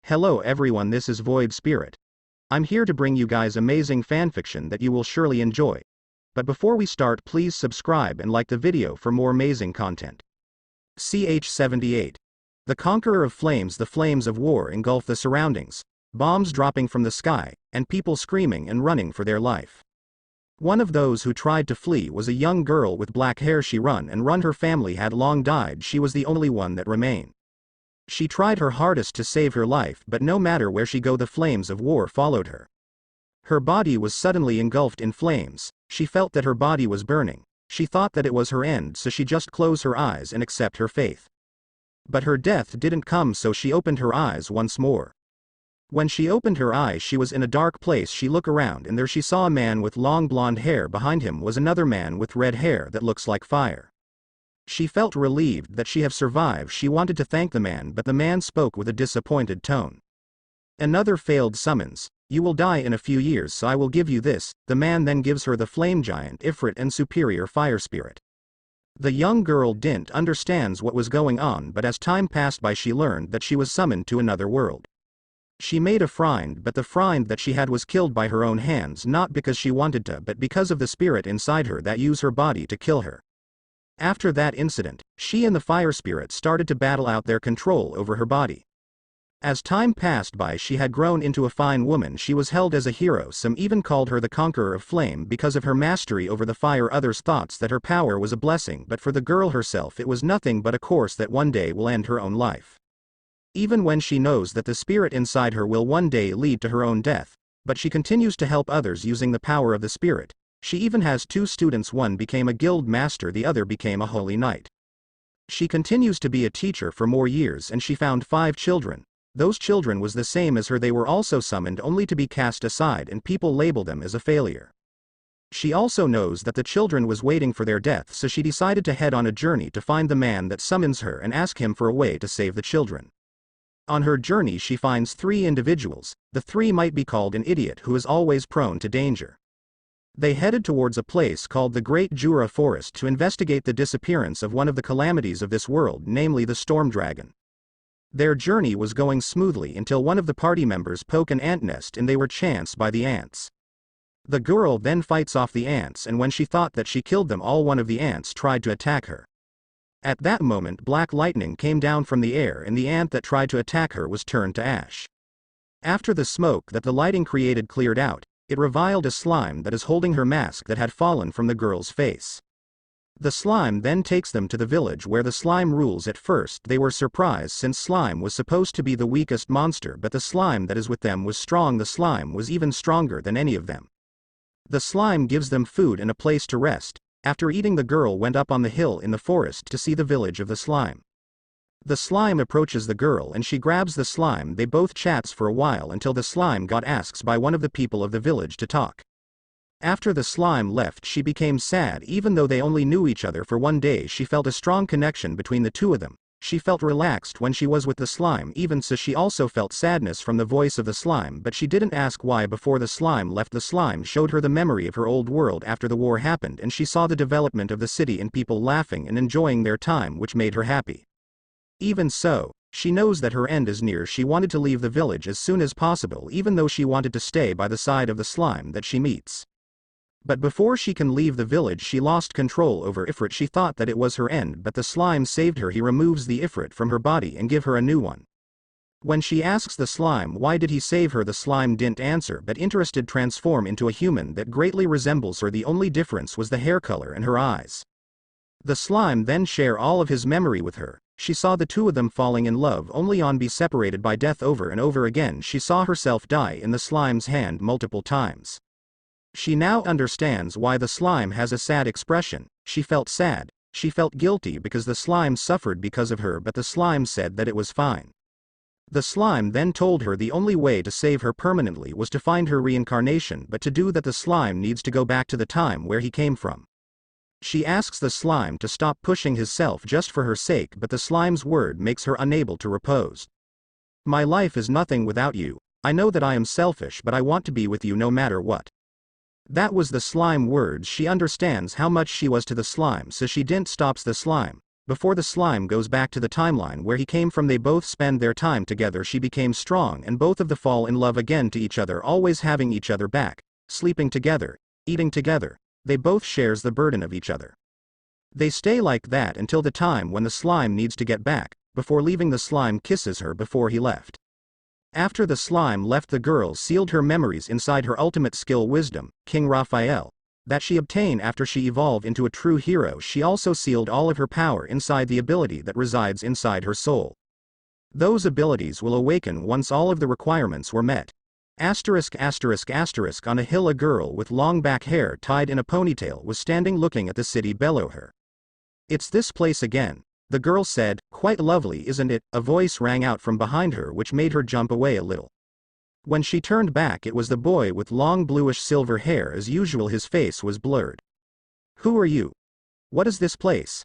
Hello everyone, this is Void Spirit. I'm here to bring you guys amazing fanfiction that you will surely enjoy. But before we start, please subscribe and like the video for more amazing content. CH-78. The Conqueror of Flames. The flames of war engulf the surroundings, bombs dropping from the sky, and people screaming and running for their life. One of those who tried to flee was a young girl with black hair. She run, her family had long died. She was the only one that remained. She tried her hardest to save her life, but no matter where she go, the flames of war followed her. Her body was suddenly engulfed in flames. She felt that her body was burning. She thought that it was her end, so she just closed her eyes and accept her fate. But her death didn't come, so she opened her eyes once more. When she opened her eyes, she was in a dark place. She looked around, and there she saw a man with long blonde hair. Behind him was another man with red hair that looks like fire. She felt relieved that she have survived. She wanted to thank the man, but the man spoke with a disappointed tone. Another failed summons. You will die in a few years, so I will give you this. The man then gives her the flame giant, Ifrit, and superior fire spirit. The young girl didn't understand what was going on, but as time passed by she learned that she was summoned to another world. She made a friend, but the friend that she had was killed by her own hands, not because she wanted to, but because of the spirit inside her that used her body to kill her. After that incident, she and the fire spirit started to battle out their control over her body. As time passed by, she had grown into a fine woman. She was held as a hero. Some even called her the Conqueror of Flame because of her mastery over the fire. Others thought that her power was a blessing, but for the girl herself it was nothing but a course that one day will end her own life. Even when she knows that the spirit inside her will one day lead to her own death, but she continues to help others using the power of the spirit. She even has two students. One became a guild master, the other became a holy knight. She continues to be a teacher for more years, and she found 5 children. Those children was the same as her. They were also summoned only to be cast aside, and people label them as a failure. She also knows that the children was waiting for their death, so she decided to head on a journey to find the man that summons her and ask him for a way to save the children. On her journey she finds 3 individuals. The 3 might be called an idiot who is always prone to danger. They headed towards a place called the Great Jura Forest to investigate the disappearance of one of the calamities of this world, namely the storm dragon. Their journey was going smoothly until one of the party members poked an ant nest and they were chanced by the ants. The girl then fights off the ants, and when she thought that she killed them all, one of the ants tried to attack her. At that moment black lightning came down from the air, and the ant that tried to attack her was turned to ash. After the smoke that the lighting created cleared out, it revealed a slime that is holding her mask that had fallen from the girl's face. The slime then takes them to the village where the slime rules. At first they were surprised, since slime was supposed to be the weakest monster, but the slime that is with them was strong. The slime was even stronger than any of them. The slime gives them food and a place to rest. After eating, the girl went up on the hill in the forest to see the village of the slime. The slime approaches the girl and she grabs the slime. They both chats for a while until the slime got asked by one of the people of the village to talk. After the slime left, she became sad. Even though they only knew each other for 1 day, she felt a strong connection between the two of them. She felt relaxed when she was with the slime. Even so, she also felt sadness from the voice of the slime, but she didn't ask why. Before the slime left, the slime showed her the memory of her old world after the war happened, and she saw the development of the city and people laughing and enjoying their time, which made her happy. Even so, she knows that her end is near. She wanted to leave the village as soon as possible, even though she wanted to stay by the side of the slime that she meets. But before she can leave the village, she lost control over Ifrit. She thought that it was her end, but the slime saved her. He removes the Ifrit from her body and give her a new one. When she asks the slime why did he save her, the slime didn't answer, but interested transform into a human that greatly resembles her. The only difference was the hair color and her eyes. The slime then share all of his memory with her. She saw the two of them falling in love, only on be separated by death over and over again. She saw herself die in the slime's hand multiple times. She now understands why the slime has a sad expression. She felt sad. She felt guilty because the slime suffered because of her, but the slime said that it was fine. The slime then told her the only way to save her permanently was to find her reincarnation, but to do that the slime needs to go back to the time where he came from. She asks the slime to stop pushing himself just for her sake, but the slime's word makes her unable to repose. My life is nothing without you. I know that I am selfish, but I want to be with you no matter what. That was the slime words. She understands how much she was to the slime, so she didn't stop the slime. Before the slime goes back to the timeline where he came from, they both spend their time together. She became strong and both of them fall in love again to each other, always having each other back, sleeping together, eating together. They both shares the burden of each other. They stay like that until the time when the slime needs to get back. Before leaving, the slime kisses her before he left. After the slime left, the girl sealed her memories inside her ultimate skill, wisdom, King Raphael, that she obtained after she evolved into a true hero. She also sealed all of her power inside the ability that resides inside her soul. Those abilities will awaken once all of the requirements were met. On a hill, a girl with long back hair tied in a ponytail was standing looking at the city below her. "It's this place again," the girl said. "Quite lovely, isn't it?" A voice rang out from behind her which made her jump away a little. When she turned back, it was the boy with long bluish silver hair. As usual, his face was blurred. "Who are you? What is this place?"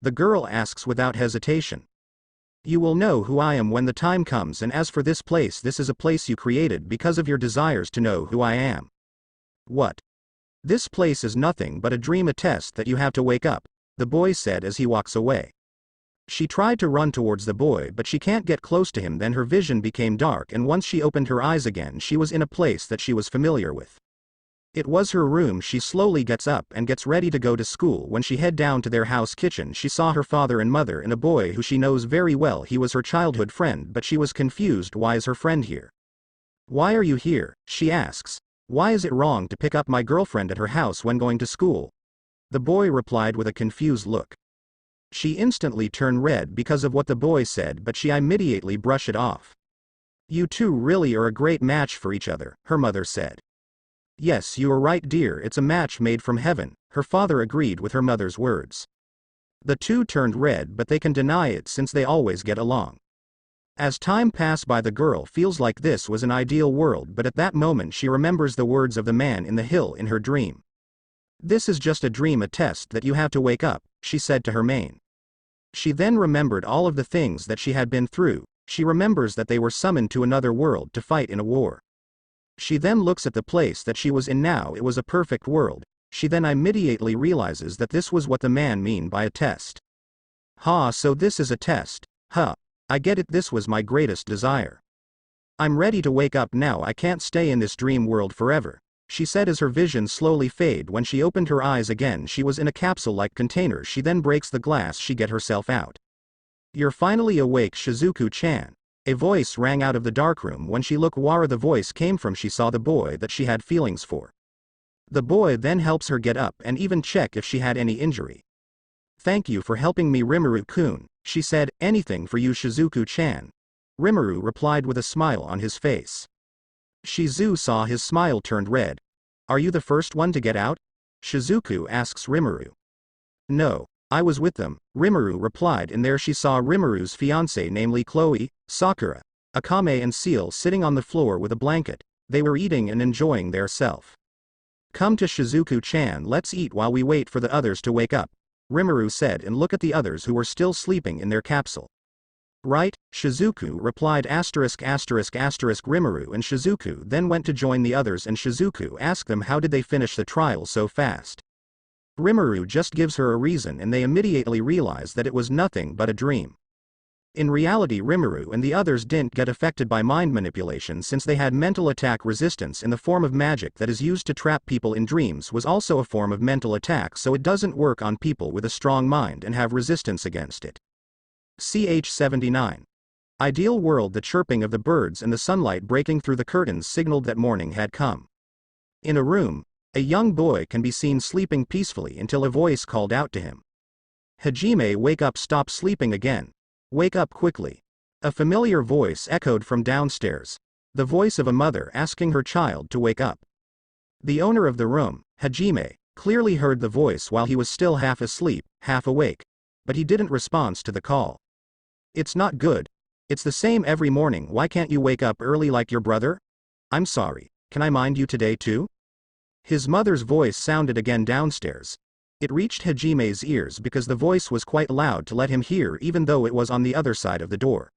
the girl asks without hesitation. "You will know who I am when the time comes, and as for this place, this is a place you created because of your desires to know who I am." "What? This place is nothing but a dream, a test that you have to wake up," the boy said as he walks away. She tried to run towards the boy, but she can't get close to him. Then her vision became dark, and once she opened her eyes again, she was in a place that she was familiar with. It was her room. She slowly gets up and gets ready to go to school. When she head down to their house kitchen, she saw her father and mother and a boy who she knows very well. He was her childhood friend, but she was confused. Why is her friend here? "Why are you here?" she asks. "Why is it wrong to pick up my girlfriend at her house when going to school?" the boy replied with a confused look. She instantly turned red because of what the boy said, but she immediately brushed it off. "You two really are a great match for each other," her mother said. "Yes, you are right, dear, it's a match made from heaven," her father agreed with her mother's words. The two turned red, but they can deny it since they always get along. As time passed by, the girl feels like this was an ideal world, but at that moment she remembers the words of the man in the hill in her dream. "This is just a dream, a test that you have to wake up," she said to her mane. She then remembered all of the things that she had been through. She remembers that they were summoned to another world to fight in a war. She then looks at the place that she was in now. It was a perfect world. She then immediately realizes that this was what the man mean by a test. "Ha, so this is a test. Huh. I get it, this was my greatest desire. I'm ready to wake up now. I can't stay in this dream world forever," she said as her vision slowly faded. When she opened her eyes again, she was in a capsule-like container. She then breaks the glass. She get herself out. "You're finally awake, Shizuku-chan," a voice rang out of the darkroom. When she looked where the voice came from, she saw the boy that she had feelings for. The boy then helps her get up and even check if she had any injury. "Thank you for helping me, Rimuru-kun," she said. "Anything for you, Shizuku-chan," Rimuru replied with a smile on his face. Shizu saw his smile turned red. "Are you the first one to get out?" Shizuku asks Rimuru. "No, I was with them," Rimuru replied, and there she saw Rimuru's fiancée, namely Chloe, Sakura, Akame and Seal sitting on the floor with a blanket. They were eating and enjoying their self. "Come to Shizuku-chan, let's eat while we wait for the others to wake up," Rimuru said, and look at the others who were still sleeping in their capsule. "Right," Shizuku replied. Rimuru and Shizuku then went to join the others, and Shizuku asked them how did they finish the trial so fast. Rimuru just gives her a reason, and they immediately realize that it was nothing but a dream. In reality, Rimuru and the others didn't get affected by mind manipulation since they had mental attack resistance in the form of magic that is used to trap people in dreams was also a form of mental attack, so it doesn't work on people with a strong mind and have resistance against it. Ch 79. Ideal world. The chirping of the birds and the sunlight breaking through the curtains signaled that morning had come. In a room, a young boy can be seen sleeping peacefully until a voice called out to him. "Hajime, wake up, stop sleeping again. Wake up quickly." A familiar voice echoed from downstairs. The voice of a mother asking her child to wake up. The owner of the room, Hajime, clearly heard the voice while he was still half asleep, half awake. But he didn't respond to the call. "It's not good. It's the same every morning. Why can't you wake up early like your brother? I'm sorry, can I mind you today too?" His mother's voice sounded again downstairs. It reached Hajime's ears because the voice was quite loud to let him hear, even though it was on the other side of the door.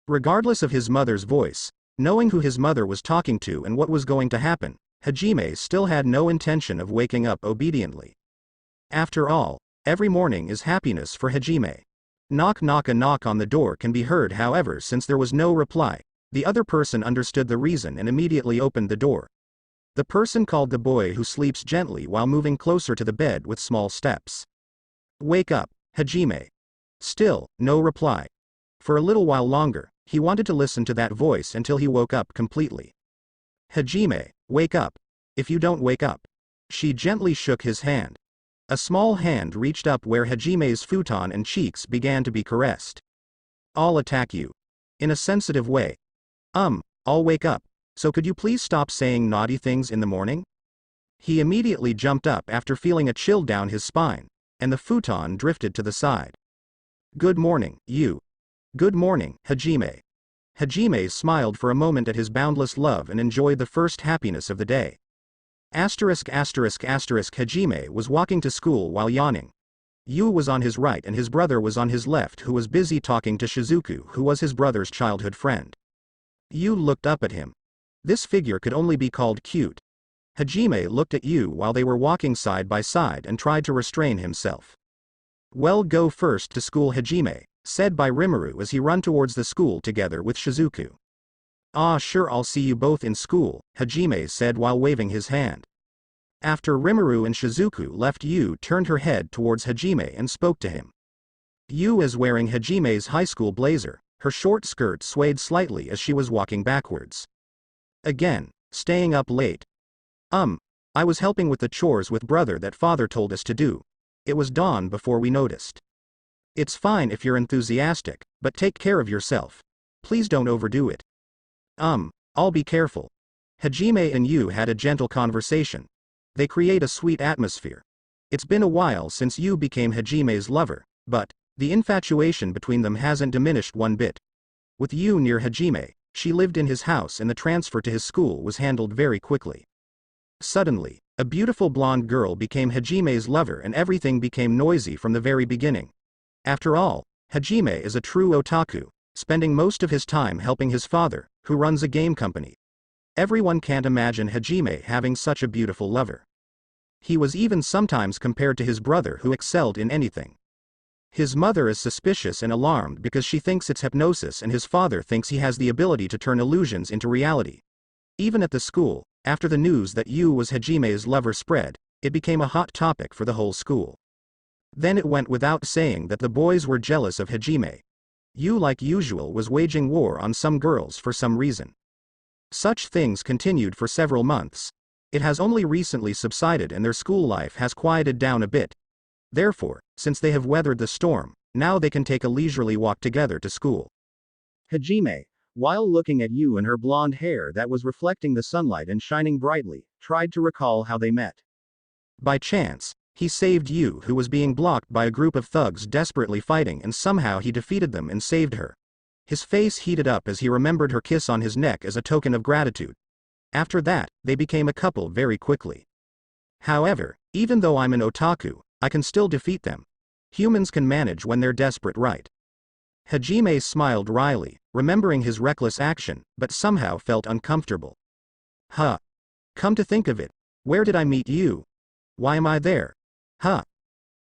Regardless of his mother's voice, knowing who his mother was talking to and what was going to happen, Hajime still had no intention of waking up obediently. After all, Every morning is happiness for Hajime. Knock knock. A knock on the door can be heard. However, since there was no reply, the other person understood the reason and immediately opened the door. The person called the boy who sleeps gently while moving closer to the bed with small steps. Wake up, Hajime. Still, no reply. For a little while longer, he wanted to listen to that voice until he woke up completely. Hajime, wake up. If you don't wake up. She gently shook his hand. A small hand reached up where Hajime's futon and cheeks began to be caressed. I'll attack you. In a sensitive way. I'll wake up. So could you please stop saying naughty things in the morning? He immediately jumped up after feeling a chill down his spine, and the futon drifted to the side. Good morning, you. Good morning, Hajime. Hajime smiled for a moment at his boundless love and enjoyed the first happiness of the day. Hajime was walking to school while yawning. Yu was on his right and his brother was on his left, who was busy talking to Shizuku, who was his brother's childhood friend. Yu looked up at him. This figure could only be called cute. Hajime looked at Yu while they were walking side by side and tried to restrain himself. Well, go first to school, Hajime said by Rimuru as he ran towards the school together with Shizuku. Ah, sure, I'll see you both in school, Hajime said while waving his hand. After Rimuru and Shizuku left, Yu turned her head towards Hajime and spoke to him. Yu was wearing Hajime's high school blazer. Her short skirt swayed slightly as she was walking backwards. Again, staying up late. I was helping with the chores with brother that father told us to do. It was dawn before we noticed. It's fine if you're enthusiastic, but take care of yourself. Please don't overdo it. I'll be careful. Hajime and Yu had a gentle conversation. They create a sweet atmosphere. It's been a while since Yu became Hajime's lover, but the infatuation between them hasn't diminished one bit. With Yu near Hajime, she lived in his house and the transfer to his school was handled very quickly. Suddenly, a beautiful blonde girl became Hajime's lover and everything became noisy from the very beginning. After all, Hajime is a true otaku, spending most of his time helping his father, who runs a game company. Everyone can't imagine Hajime having such a beautiful lover. He was even sometimes compared to his brother, who excelled in anything. His mother is suspicious and alarmed because she thinks it's hypnosis, and his father thinks he has the ability to turn illusions into reality. Even at the school, after the news that Yu was Hajime's lover spread, it became a hot topic for the whole school. Then it went without saying that the boys were jealous of Hajime. Yu, like usual, was waging war on some girls for some reason. Such things continued for several months. It has only recently subsided and their school life has quieted down a bit. Therefore, since they have weathered the storm, now they can take a leisurely walk together to school. Hajime, while looking at Yu and her blonde hair that was reflecting the sunlight and shining brightly, tried to recall how they met. By chance, he saved Yu, who was being blocked by a group of thugs desperately fighting, and somehow he defeated them and saved her. His face heated up as he remembered her kiss on his neck as a token of gratitude. After that, they became a couple very quickly. However, even though I'm an otaku, I can still defeat them. Humans can manage when they're desperate, right? Hajime smiled wryly, remembering his reckless action, but somehow felt uncomfortable. Come to think of it, where did I meet you? Why am I there?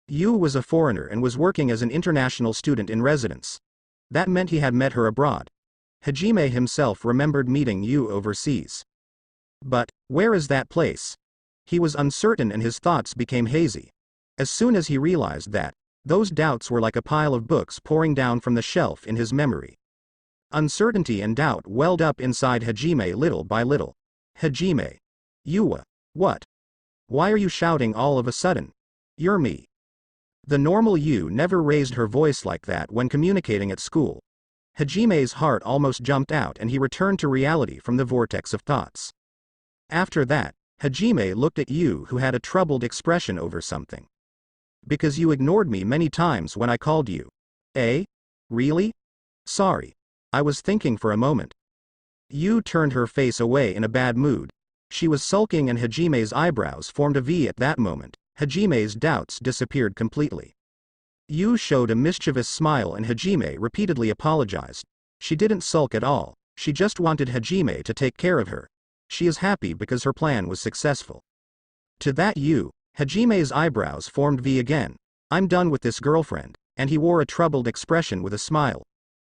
Yu was a foreigner and was working as an international student in residence. That meant he had met her abroad. Hajime himself remembered meeting Yu overseas. But, where is that place? He was uncertain and his thoughts became hazy. As soon as he realized that, those doubts were like a pile of books pouring down from the shelf in his memory. Uncertainty and doubt welled up inside Hajime little by little. Hajime. Yuwa. What? Why are you shouting all of a sudden? You're me. The normal Yu never raised her voice like that when communicating at school. Hajime's heart almost jumped out and he returned to reality from the vortex of thoughts. After that, Hajime looked at Yu, who had a troubled expression over something. Because you ignored me many times when I called you. Eh? Really? Sorry. I was thinking for a moment. Yu turned her face away in a bad mood. She was sulking and Hajime's eyebrows formed a V at that moment. Hajime's doubts disappeared completely. Yu showed a mischievous smile and Hajime repeatedly apologized. She didn't sulk at all, she just wanted Hajime to take care of her. She is happy because her plan was successful. To that Yu, Hajime's eyebrows formed V again. I'm done with this girlfriend, and he wore a troubled expression with a smile.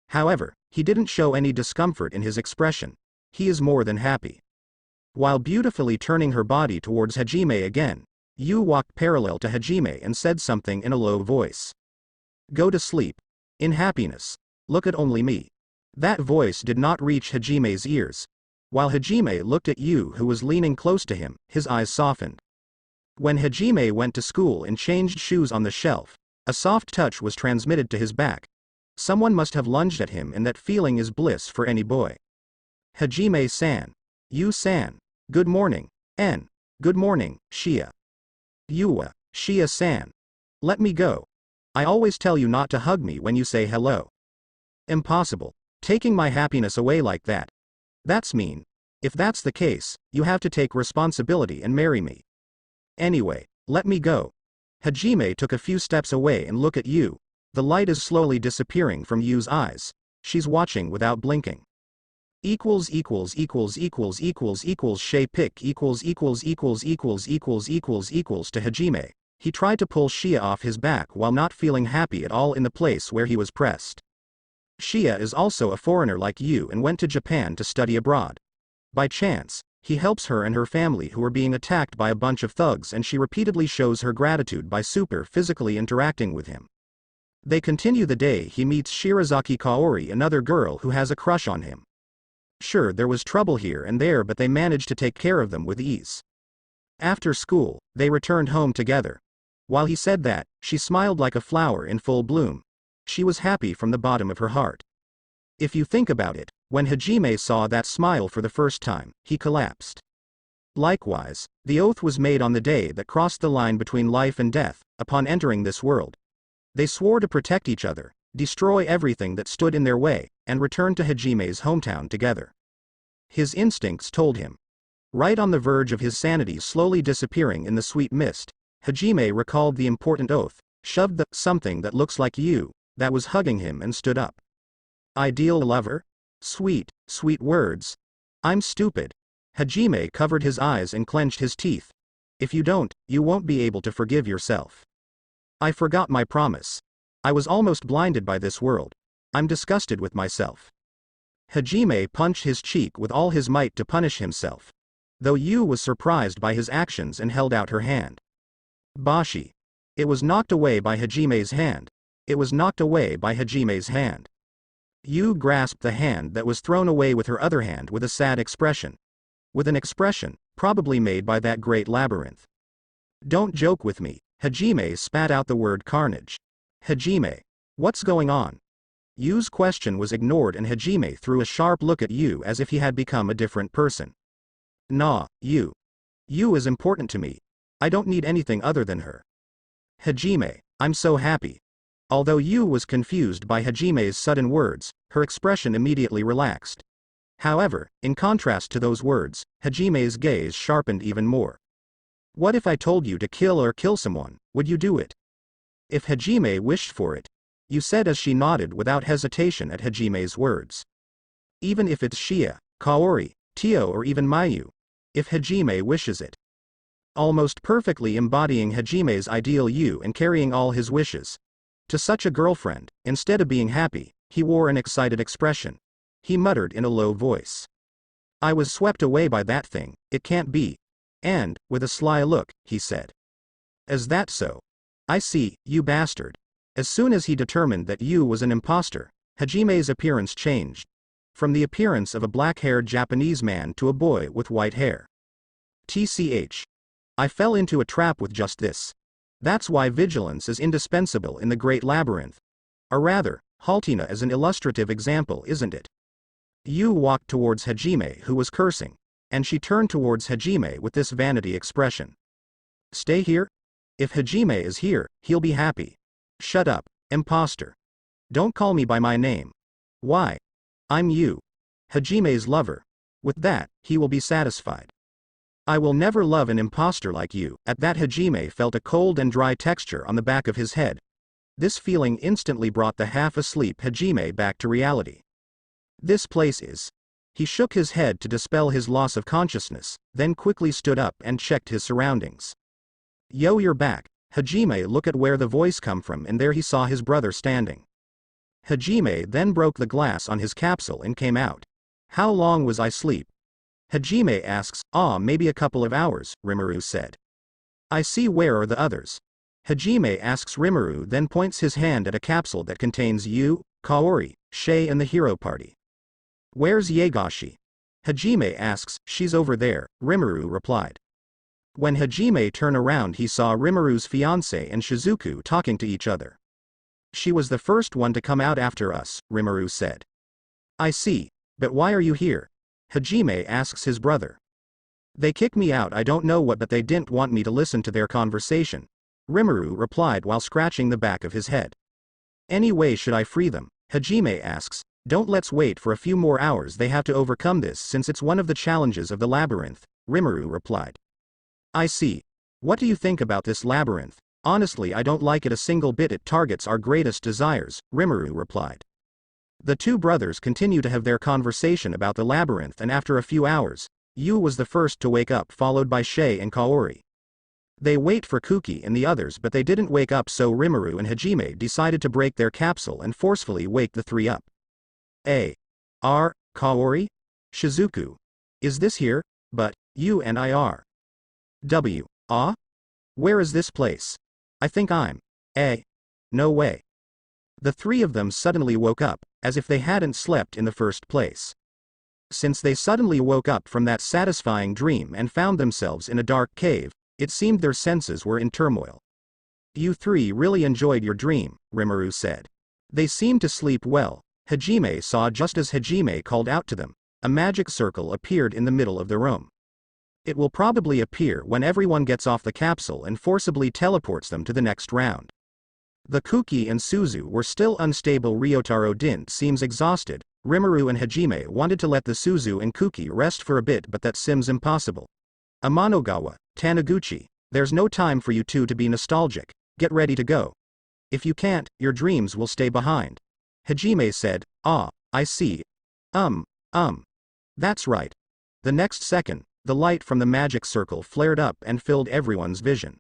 However, he didn't show any discomfort in his expression. He is more than happy. While beautifully turning her body towards Hajime again, Yu walked parallel to Hajime and said something in a low voice. Go to sleep. In happiness. Look at only me. That voice did not reach Hajime's ears. While Hajime looked at Yu, who was leaning close to him, his eyes softened. When Hajime went to school and changed shoes on the shelf, a soft touch was transmitted to his back. Someone must have lunged at him, and that feeling is bliss for any boy. Hajime-san. Yu-san. Good morning. N. Good morning, Shia. Yuwa. Shia-san. Let me go. I always tell you not to hug me when you say hello. Impossible. Taking my happiness away like that. That's mean. If that's the case, you have to take responsibility and marry me. Anyway, let me go. Hajime took a few steps away and looked at Yu. The light is slowly disappearing from Yu's eyes. She's watching without blinking. Shay pick to Hajime. He tried to pull Shia off his back while not feeling happy at all in the place where he was pressed. Shia is also a foreigner like you and went to Japan to study abroad. By chance, he helps her and her family who are being attacked by a bunch of thugs, and she repeatedly shows her gratitude by super physically interacting with him. They continue the day. He meets Shirazaki Kaori, another girl who has a crush on him. Sure, there was trouble here and there, but they managed to take care of them with ease. After school, they returned home together. While he said that, she smiled like a flower in full bloom. She was happy from the bottom of her heart. If you think about it, when Hajime saw that smile for the first time, he collapsed. Likewise, the oath was made on the day that crossed the line between life and death, upon entering this world. They swore to protect each other, destroy everything that stood in their way, and return to Hajime's hometown together. His instincts told him. Right on the verge of his sanity slowly disappearing in the sweet mist, Hajime recalled the important oath, shoved the something that looks like you, that was hugging him, and stood up. Ideal lover? Sweet, sweet words. I'm stupid. Hajime covered his eyes and clenched his teeth. If you don't, you won't be able to forgive yourself. I forgot my promise. I was almost blinded by this world. I'm disgusted with myself. Hajime punched his cheek with all his might to punish himself. Though Yu was surprised by his actions and held out her hand. Bashi. It was knocked away by Hajime's hand. It was knocked away by Hajime's hand. Yu grasped the hand that was thrown away with her other hand with a sad expression. With an expression, probably made by that great labyrinth. Don't joke with me. Hajime spat out the word carnage. Hajime. What's going on? Yu's question was ignored, and Hajime threw a sharp look at Yu as if he had become a different person. Nah, Yu. Yu is important to me. I don't need anything other than her. Hajime, I'm so happy. Although Yu was confused by Hajime's sudden words, her expression immediately relaxed. However, in contrast to those words, Hajime's gaze sharpened even more. What if I told you to kill someone, would you do it? If Hajime wished for it. You said as she nodded without hesitation at Hajime's words. Even if it's Shia, Kaori, Tio, or even Mayu. If Hajime wishes it. Almost perfectly embodying Hajime's ideal Yu and carrying all his wishes. To such a girlfriend, instead of being happy, he wore an excited expression. He muttered in a low voice. I was swept away by that thing, it can't be. And, with a sly look, he said. Is that so? I see, you bastard. As soon as he determined that Yu was an imposter, Hajime's appearance changed. From the appearance of a black-haired Japanese man to a boy with white hair. TCH. I fell into a trap with just this. That's why vigilance is indispensable in the Great Labyrinth. Or rather, Haltina is an illustrative example, isn't it? Yu walked towards Hajime, who was cursing, and she turned towards Hajime with this vanity expression. Stay here? If Hajime is here, he'll be happy. Shut up, imposter. Don't call me by my name. Why? I'm Yu. Hajime's lover. With that, he will be satisfied. I will never love an imposter like you. At that, Hajime felt a cold and dry texture on the back of his head. This feeling instantly brought the half-asleep Hajime back to reality. This place is. He shook his head to dispel his loss of consciousness, then quickly stood up and checked his surroundings. Yo, you're back. Hajime looked at where the voice come from, and there he saw his brother standing. Hajime then broke the glass on his capsule and came out. How long was I asleep? Hajime asks. Maybe a couple of hours, Rimuru said. I see, where are the others? Hajime asks. Rimuru then points his hand at a capsule that contains you, Kaori, Shay and the hero party. Where's Yagashi? Hajime asks. She's over there, Rimuru replied. When Hajime turned around, he saw Rimuru's fiancé and Shizuku talking to each other. She was the first one to come out after us, Rimuru said. I see, but why are you here? Hajime asks his brother. They kicked me out, I don't know what, but they didn't want me to listen to their conversation, Rimuru replied while scratching the back of his head. Any way should I free them? Hajime asks. Don't, let's wait for a few more hours, they have to overcome this since it's one of the challenges of the labyrinth, Rimuru replied. I see. What do you think about this labyrinth? Honestly, I don't like it a single bit, it targets our greatest desires, Rimuru replied. The two brothers continue to have their conversation about the labyrinth, and after a few hours, Yu was the first to wake up, followed by Shay and Kaori. They wait for Kuki and the others, but they didn't wake up, so Rimuru and Hajime decided to break their capsule and forcefully wake the three up. Kaori? Shizuku. Is this here? But, you and I are. Where is this place? I think I'm. No way. The three of them suddenly woke up, as if they hadn't slept in the first place. Since they suddenly woke up from that satisfying dream and found themselves in a dark cave, it seemed their senses were in turmoil. You three really enjoyed your dream, Rimuru said. They seemed to sleep well. Hajime saw just as Hajime called out to them. A magic circle appeared in the middle of the room. It will probably appear when everyone gets off the capsule and forcibly teleports them to the next round. The Kuki and Suzu were still unstable. Ryotaro didn't seems exhausted. Rimuru and Hajime wanted to let the Suzu and Kuki rest for a bit, but that seems impossible. Amanogawa, Taniguchi, there's no time for you two to be nostalgic, get ready to go. If you can't, your dreams will stay behind. Hajime said. I see. That's right. The next second, the light from the magic circle flared up and filled everyone's vision.